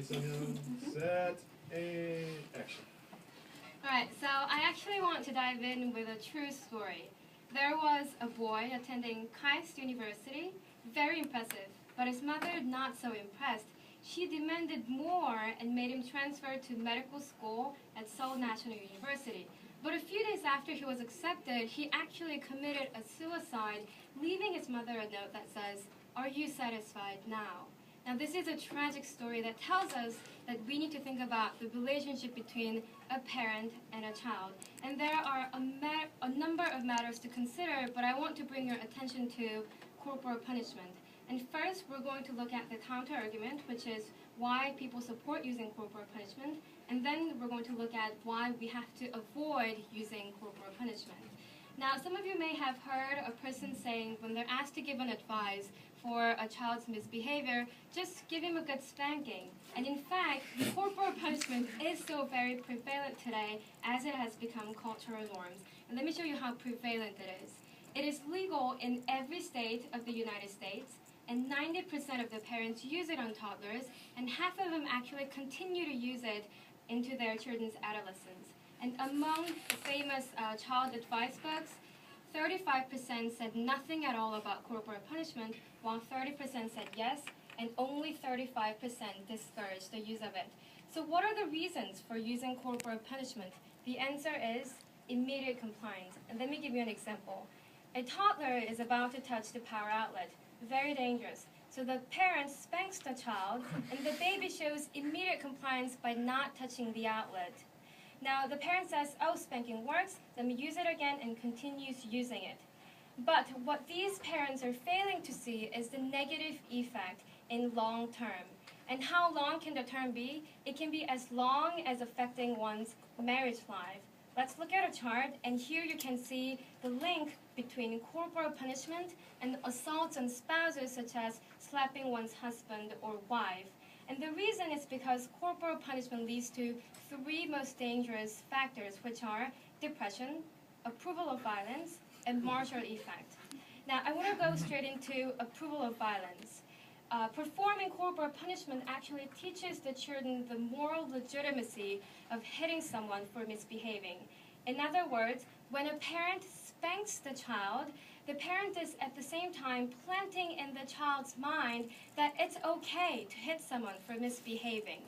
Set, and action. Alright, so I actually want to dive in with a true story. There was a boy attending KAIST University, very impressive, but his mother not so impressed. She demanded more and made him transfer to medical school at Seoul National University. But a few days after he was accepted, he actually committed a suicide, leaving his mother a note that says, "Are you satisfied now?" Now this is a tragic story that tells us that we need to think about the relationship between a parent and a child. And there are a number of matters to consider, but I want to bring your attention to corporal punishment. And first, we're going to look at the counter-argument, which is why people support using corporal punishment. And then we're going to look at why we have to avoid using corporal punishment. Now, some of you may have heard a person saying when they're asked to give an advice for a child's misbehavior, just give him a good spanking. And in fact, corporal punishment is so very prevalent today as it has become cultural norms. And let me show you how prevalent it is. It is legal in every state of the United States, and 90% of the parents use it on toddlers, and half of them actually continue to use it into their children's adolescence. And among the famous child advice books, 35% said nothing at all about corporal punishment, while 30% said yes, and only 35% discouraged the use of it. So what are the reasons for using corporal punishment? The answer is immediate compliance. And let me give you an example. A toddler is about to touch the power outlet. Very dangerous. So the parent spanks the child, and the baby shows immediate compliance by not touching the outlet. Now the parent says, "Oh, spanking works, let me use it again," and continues using it. But what these parents are failing to see is the negative effect in long term. And how long can the term be? It can be as long as affecting one's marriage life. Let's look at a chart, and here you can see the link between corporal punishment and assaults on spouses, such as slapping one's husband or wife. And the reason is because corporal punishment leads to three most dangerous factors, which are depression, approval of violence, and martial effect. Now, I want to go straight into approval of violence. Performing corporal punishment actually teaches the children the moral legitimacy of hitting someone for misbehaving. In other words, when a parent spanks the child, the parent is at the same time planting in the child's mind that it's okay to hit someone for misbehaving.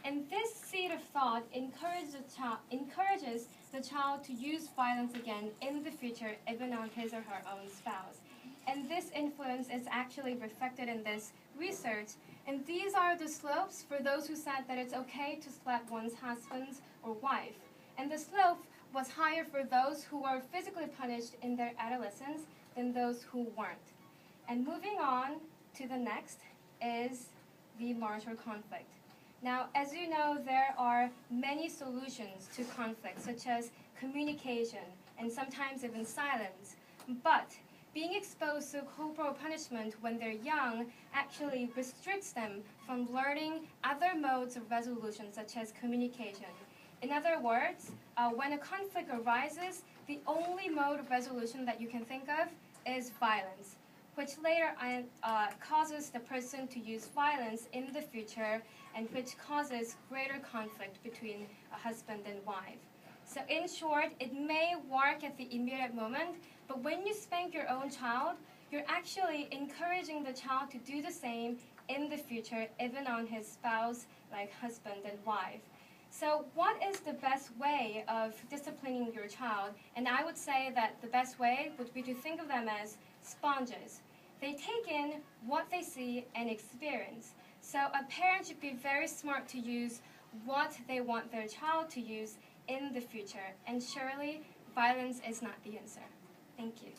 And this seed of thought encourages the child to use violence again in the future, even on his or her own spouse. And this influence is actually reflected in this research. And these are the slopes for those who said that it's okay to slap one's husband or wife. And the slope was higher for those who were physically punished in their adolescence than those who weren't. And moving on to the next is the marital conflict. Now, as you know, there are many solutions to conflict, such as communication and sometimes even silence. But being exposed to corporal punishment when they're young actually restricts them from learning other modes of resolution, such as communication. In other words, when a conflict arises, the only mode of resolution that you can think of is violence, which later causes the person to use violence in the future, and which causes greater conflict between a husband and wife. So in short, it may work at the immediate moment, but when you spank your own child, you're actually encouraging the child to do the same in the future, even on his spouse, like husband and wife. So what is the best way of disciplining your child? And I would say that the best way would be to think of them as sponges. They take in what they see and experience. So a parent should be very smart to use what they want their child to use in the future. And surely, violence is not the answer. Thank you.